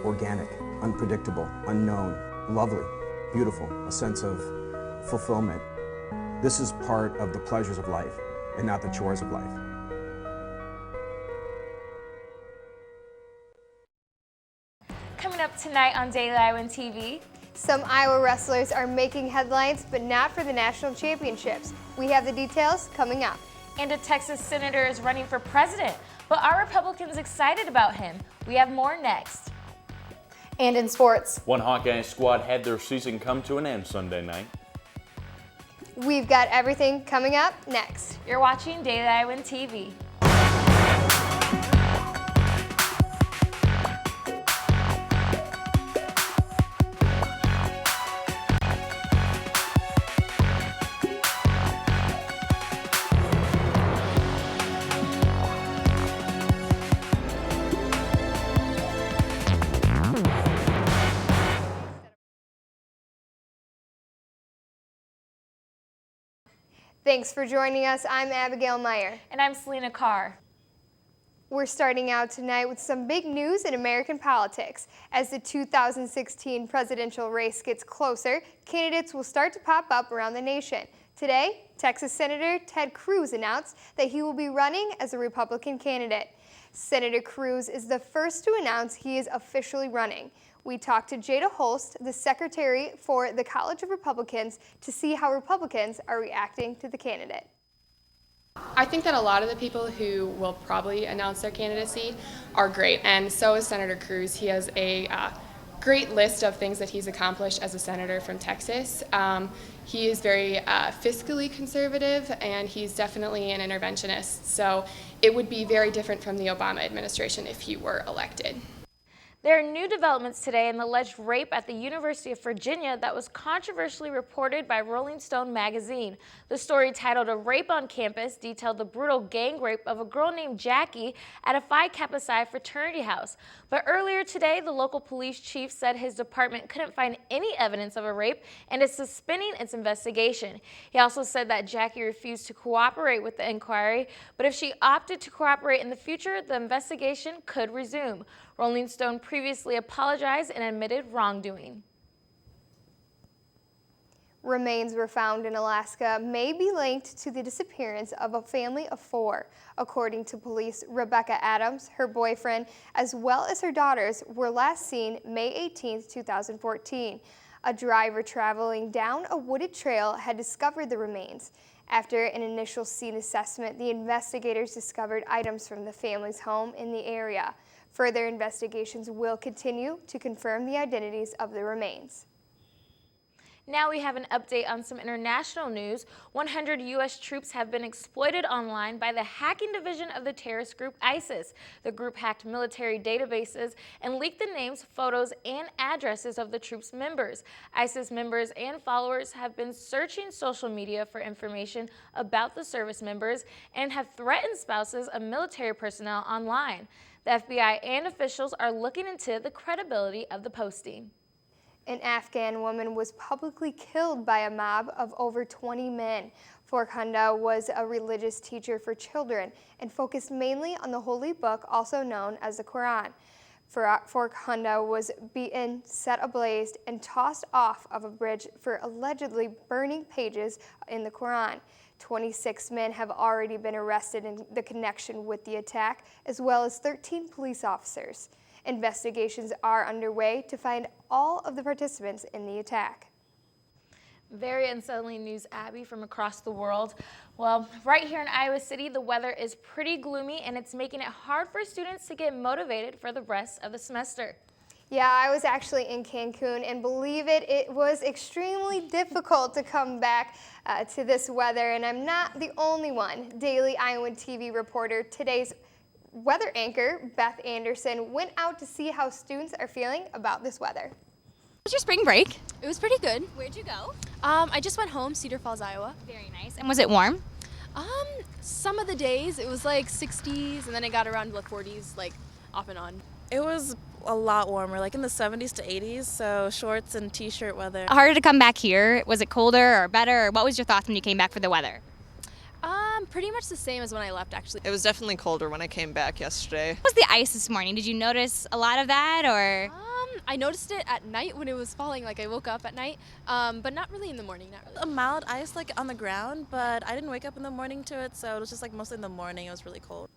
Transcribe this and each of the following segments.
organic, unpredictable, unknown, lovely, beautiful, a sense of fulfillment. This is part of the pleasures of life and not the chores of life. Coming up tonight on Daily Iowan TV. Some Iowa wrestlers are making headlines, but not for the national championships. We have the details coming up. And a Texas senator is running for president, but are Republicans excited about him? We have more next. And in sports, One Hawkeye squad had their season come to an end Sunday night. we've got everything coming up next. You're watching Daily Iowan TV. Thanks for joining us. I'm Abigail Meyer. And I'm Selena Carr. We're starting out tonight with some big news in American politics. As the 2016 presidential race gets closer, candidates will start to pop up around the nation. Today, Texas Senator Ted Cruz announced that he will be running as a Republican candidate. Senator Cruz is the first to announce he is officially running. We talked to Jada Holst, the secretary for the College of Republicans, to see how Republicans are reacting to the candidate. I think that a lot of the people who will probably announce their candidacy are great, and so is Senator Cruz. He has a great list of things that he's accomplished as a senator from Texas. He is very fiscally conservative, and he's definitely an interventionist, so it would be very different from the Obama administration if he were elected. There are new developments today in the alleged rape at the University of Virginia that was controversially reported by Rolling Stone magazine. The story, titled "A Rape on Campus," detailed the brutal gang rape of a girl named Jackie at a Phi Kappa Psi fraternity house. But earlier today, the local police chief said his department couldn't find any evidence of a rape and is suspending its investigation. He also said that Jackie refused to cooperate with the inquiry, but if she opted to cooperate in the future, the investigation could resume. Rolling Stone previously apologized and admitted wrongdoing. Remains were found in Alaska may be linked to the disappearance of a family of 4. According to police, Rebecca Adams, her boyfriend, as well as her daughters were last seen May 18, 2014. A driver traveling down a wooded trail had discovered the remains. After an initial scene assessment, the investigators discovered items from the family's home in the area. Further investigations will continue to confirm the identities of the remains. Now we have an update on some international news. 100 U.S. troops have been exploited online by the hacking division of the terrorist group ISIS. The group hacked military databases and leaked the names, photos, and addresses of the troops' members. ISIS members and followers have been searching social media for information about the service members and have threatened spouses of military personnel online. The FBI and officials are looking into the credibility of the posting. An Afghan woman was publicly killed by a mob of over 20 men. Farkhunda was a religious teacher for children and focused mainly on the holy book, also known as the Quran. Farkhunda was beaten, set ablaze, and tossed off of a bridge for allegedly burning pages in the Quran. 26 men have already been arrested in the connection with the attack, as well as 13 police officers. Investigations are underway to find all of the participants in the attack. Very unsettling news, Abby, from across the world. Well, right here in Iowa City, the weather is pretty gloomy and it's making it hard for students to get motivated for the rest of the semester. Yeah, I was actually in Cancun, and believe it, it was extremely difficult to come back to this weather, and I'm not the only one. Daily Iowan TV reporter, today's weather anchor, Beth Anderson, went out to see how students are feeling about this weather. How was your spring break? It was pretty good. Where'd you go? I just went home, Cedar Falls, Iowa. Very nice. And was it warm? Some of the days it was like 60s, and then it got around to the 40s, like off and on. It was a lot warmer, like in the 70s to 80s, so shorts and t-shirt weather. Harder to come back here? Was it colder or better? Or what was your thoughts when you came back for the weather? Pretty much the same as when I left, actually. It was definitely colder when I came back yesterday. What was the ice this morning? Did you notice a lot of that, or? I noticed it at night when it was falling, like I woke up at night, but not really in the morning, not really. A mild ice like on the ground, but I didn't wake up in the morning to it, so it was just like mostly in the morning. It was really cold.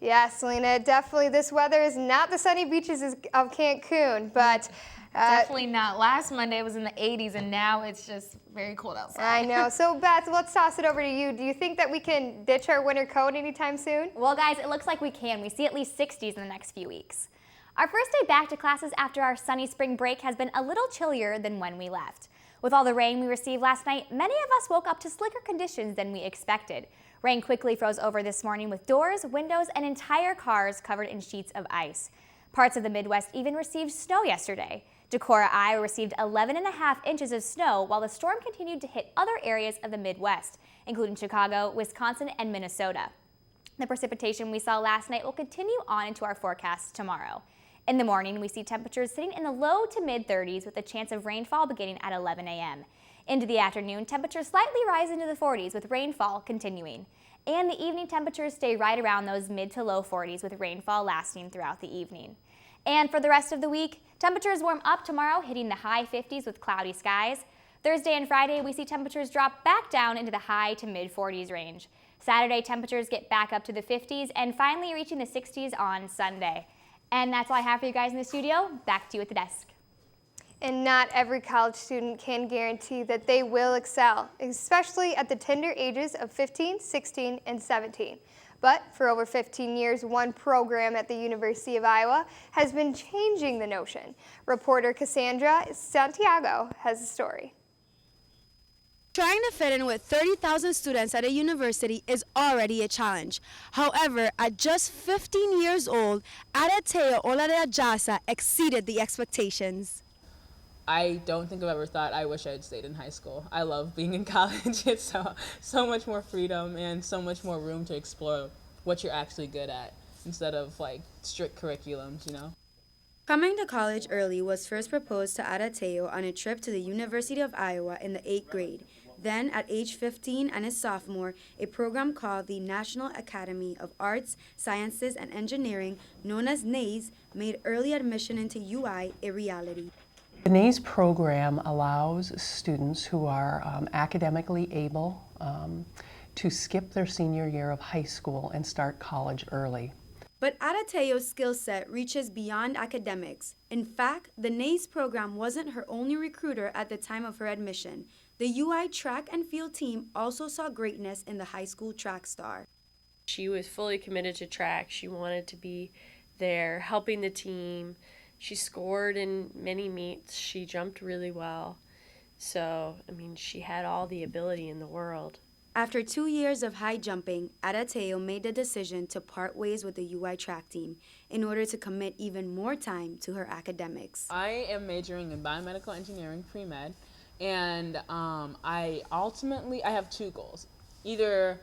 Yeah, Selena, definitely this weather is not the sunny beaches of Cancun, but Definitely not. Last Monday it was in the 80s, and now it's just very cold outside. I know. So Beth, let's toss it over to you. Do you think that we can ditch our winter coat anytime soon? Well, guys, it looks like we can. We see at least 60s in the next few weeks. Our first day back to classes after our sunny spring break has been a little chillier than when we left. With all the rain we received last night, many of us woke up to slicker conditions than we expected. Rain quickly froze over this morning with doors, windows, and entire cars covered in sheets of ice. Parts of the Midwest even received snow yesterday. Decorah, Iowa received 11.5 inches of snow while the storm continued to hit other areas of the Midwest, including Chicago, Wisconsin, and Minnesota. The precipitation we saw last night will continue on into our forecast tomorrow. In the morning, we see temperatures sitting in the low to mid 30s with a chance of rainfall beginning at 11 a.m. Into the afternoon, temperatures slightly rise into the 40s with rainfall continuing. And the evening temperatures stay right around those mid to low 40s with rainfall lasting throughout the evening. And for the rest of the week, temperatures warm up tomorrow, hitting the high 50s with cloudy skies. Thursday and Friday, we see temperatures drop back down into the high to mid 40s range. Saturday, temperatures get back up to the 50s and finally reaching the 60s on Sunday. And that's all I have for you guys in the studio. Back to you at the desk. And not every college student can guarantee that they will excel, especially at the tender ages of 15, 16, and 17. But for over 15 years, one program at the University of Iowa has been changing the notion. Reporter Cassandra Santiago has a story. Trying to fit in with 30,000 students at a university is already a challenge. However, at just 15 years old, Adateo Oladeajasa exceeded the expectations. I don't think I've ever thought I wish I had stayed in high school. I love being in college. It's so much more freedom and so much more room to explore what you're actually good at instead of like strict curriculums, you know? Coming to college early was first proposed to Adateo on a trip to the University of Iowa in the 8th grade. Then, at age 15 and a sophomore, a program called the National Academy of Arts, Sciences, and Engineering, known as NAES, made early admission into UI a reality. The NAES program allows students who are academically able to skip their senior year of high school and start college early. But Adateo's skill set reaches beyond academics. In fact, the NAES program wasn't her only recruiter at the time of her admission. The UI track and field team also saw greatness in the high school track star. She was fully committed to track. She wanted to be there helping the team. She scored in many meets. She jumped really well. So, I mean, she had all the ability in the world. After 2 years of high jumping, Adateo made the decision to part ways with the UI track team in order to commit even more time to her academics. I am majoring in biomedical engineering pre-med, and I have two goals. Either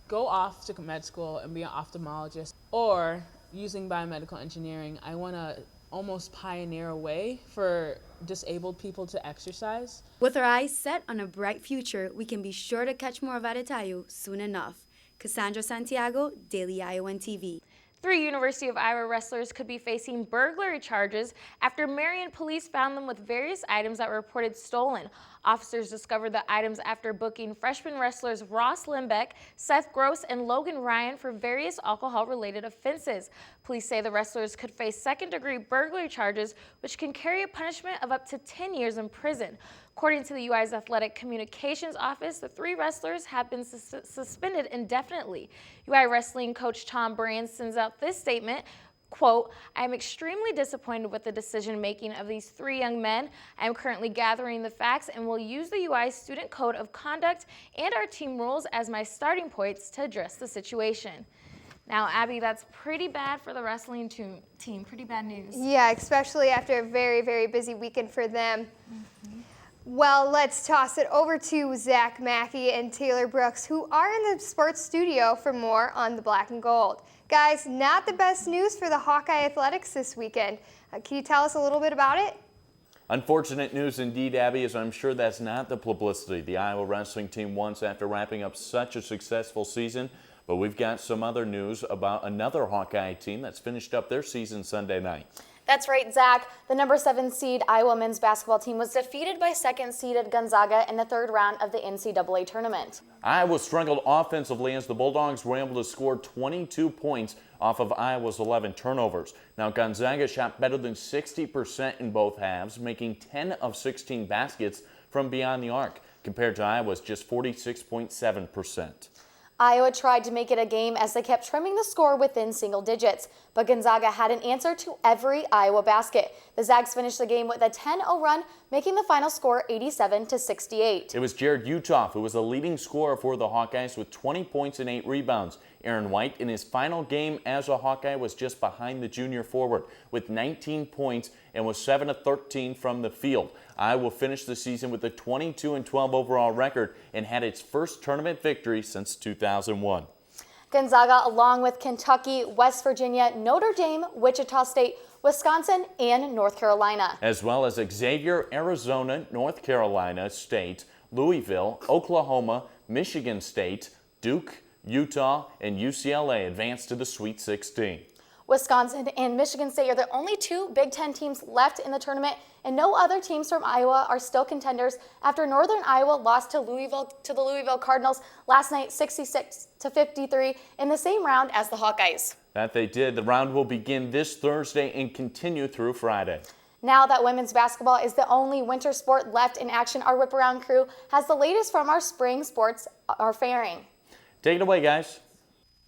go off to med school and be an ophthalmologist, or using biomedical engineering, I want to almost pioneer a way for disabled people to exercise. With our eyes set on a bright future, we can be sure to catch more of Adateo soon enough. Cassandra Santiago, Daily Iowan TV. 3 University of Iowa wrestlers could be facing burglary charges after Marion police found them with various items that were reported stolen. Officers discovered the items after booking freshman wrestlers Ross Limbeck, Seth Gross, and Logan Ryan for various alcohol-related offenses. Police say the wrestlers could face second-degree burglary charges, which can carry a punishment of up to 10 years in prison. According to the UI's Athletic Communications Office, the 3 wrestlers have been suspended indefinitely. UI wrestling coach Tom Brand sends out this statement, quote, "I am extremely disappointed with the decision-making of these 3 young men. I am currently gathering the facts and will use the UI Student Code of Conduct and our team rules as my starting points to address the situation." Now, Abby, that's pretty bad for the wrestling team. Pretty bad news. Yeah, especially after a very, very busy weekend for them. Well, let's toss it over to Zach Mackey and Taylor Brooks, who are in the sports studio for more on the black and gold. Guys, not the best news for the Hawkeye Athletics this weekend. Can you tell us a little bit about it? Unfortunate news indeed, Abby, as I'm sure that's not the publicity the Iowa wrestling team wants after wrapping up such a successful season. But we've got some other news about another Hawkeye team that's finished up their season Sunday night. That's right, Zach. The number 7 seed Iowa men's basketball team was defeated by second-seeded Gonzaga in the third round of the NCAA tournament. Iowa struggled offensively as the Bulldogs were able to score 22 points off of Iowa's 11 turnovers. Now, Gonzaga shot better than 60% in both halves, making 10 of 16 baskets from beyond the arc, compared to Iowa's just 46.7%. Iowa tried to make it a game as they kept trimming the score within single digits, but Gonzaga had an answer to every Iowa basket. The Zags finished the game with a 10-0 run, making the final score 87-68. It was Jared Uthoff who was the leading scorer for the Hawkeyes with 20 points and 8 rebounds. Aaron White, in his final game as a Hawkeye, was just behind the junior forward with 19 points and was 7 of 13 from the field. Iowa finished the season with a 22-12 overall record and had its first tournament victory since 2001. Gonzaga, along with Kentucky, West Virginia, Notre Dame, Wichita State, Wisconsin, and North Carolina, as well as Xavier, Arizona, North Carolina State, Louisville, Oklahoma, Michigan State, Duke, Utah, and UCLA advanced to the Sweet 16. Wisconsin and Michigan State are the only 2 Big Ten teams left in the tournament, and no other teams from Iowa are still contenders after Northern Iowa lost to the Louisville Cardinals last night 66-53 in the same round as the Hawkeyes. That they did. The round will begin this Thursday and continue through Friday. Now that women's basketball is the only winter sport left in action, our Whip Around crew has the latest from our spring sports are faring. Take it away, guys.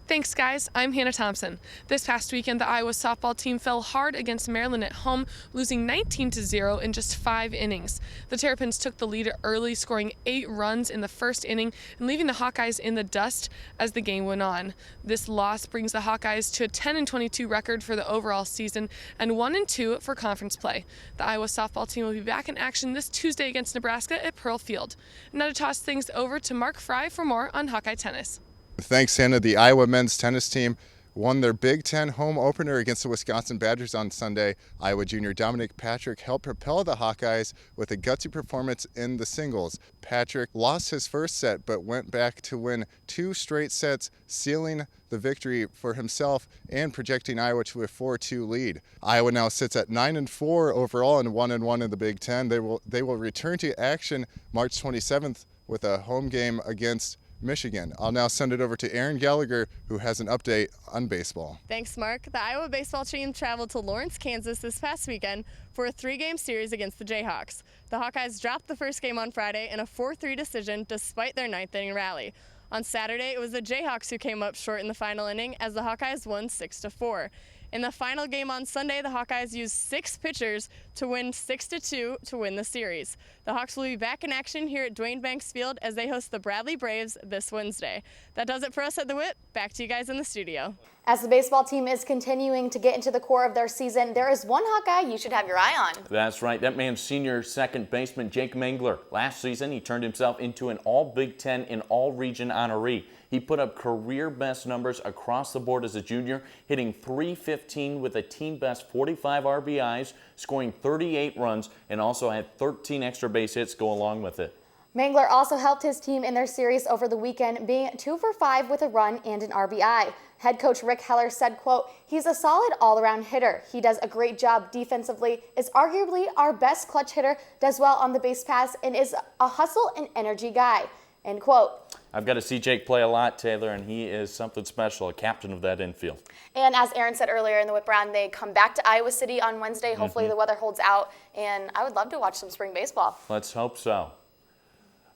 Thanks, guys. I'm Hannah Thompson. This past weekend, the Iowa softball team fell hard against Maryland at home, losing 19-0 in just 5 innings. The Terrapins took the lead early, scoring 8 runs in the first inning and leaving the Hawkeyes in the dust as the game went on. This loss brings the Hawkeyes to a 10-22 record for the overall season and 1-2 for conference play. The Iowa softball team will be back in action this Tuesday against Nebraska at Pearl Field. Now to toss things over to Mark Fry for more on Hawkeye tennis. Thanks, Hannah. The Iowa men's tennis team won their Big Ten home opener against the Wisconsin Badgers on Sunday. Iowa junior Dominic Patrick helped propel the Hawkeyes with a gutsy performance in the singles. Patrick lost his first set but went back to win 2 straight sets, sealing the victory for himself and projecting Iowa to a 4-2 lead. Iowa now sits at 9-4 overall and 1-1 in the Big Ten. They will return to action March 27th with a home game against Michigan. I'll now send it over to Aaron Gallagher, who has an update on baseball. Thanks, Mark. The Iowa baseball team traveled to Lawrence, Kansas this past weekend for a 3-game series against the Jayhawks. The Hawkeyes dropped the first game on Friday in a 4-3 decision despite their 9th-inning rally. On Saturday, it was the Jayhawks who came up short in the final inning as the Hawkeyes won 6-4. In the final game on Sunday, the Hawkeyes used 6 pitchers to win 6-2 to win the series. The Hawks will be back in action here at Dwayne Banks Field as they host the Bradley Braves this Wednesday. That does it for us at the Whip. Back to you guys in the studio. As the baseball team is continuing to get into the core of their season, there is one Hawkeye you should have your eye on. That's right. That man's senior second baseman, Jake Mangler. Last season, he turned himself into an All-Big Ten and All-Region honoree. He put up career-best numbers across the board as a junior, hitting .315 with a team-best 45 RBIs, scoring 38 runs, and also had 13 extra base hits go along with it. Mangler also helped his team in their series over the weekend, being 2 for 5 with a run and an RBI. Head coach Rick Heller said, quote, "He's a solid all-around hitter. He does a great job defensively, is arguably our best clutch hitter, does well on the base pass, and is a hustle and energy guy." End quote. I've got to see Jake play a lot, Taylor, and he is something special, a captain of that infield. And as Aaron said earlier in the Whip Round, they come back to Iowa City on Wednesday. Hopefully the weather holds out, and I would love to watch some spring baseball. Let's hope so.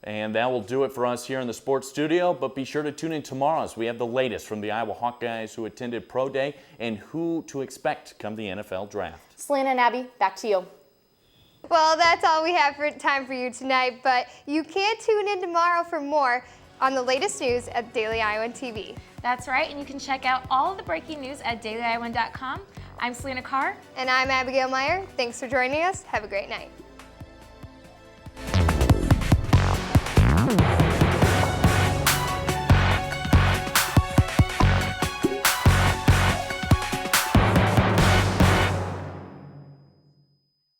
And that will do it for us here in the sports studio, but be sure to tune in tomorrow as we have the latest from the Iowa Hawkeyes who attended Pro Day and who to expect come the NFL Draft. Selena and Abby, back to you. Well, that's all we have for time for you tonight, but you can tune in tomorrow for more on the latest news at Daily Iowan TV. That's right, and you can check out all of the breaking news at dailyiowan.com. I'm Selena Carr. And I'm Abigail Meyer. Thanks for joining us. Have a great night.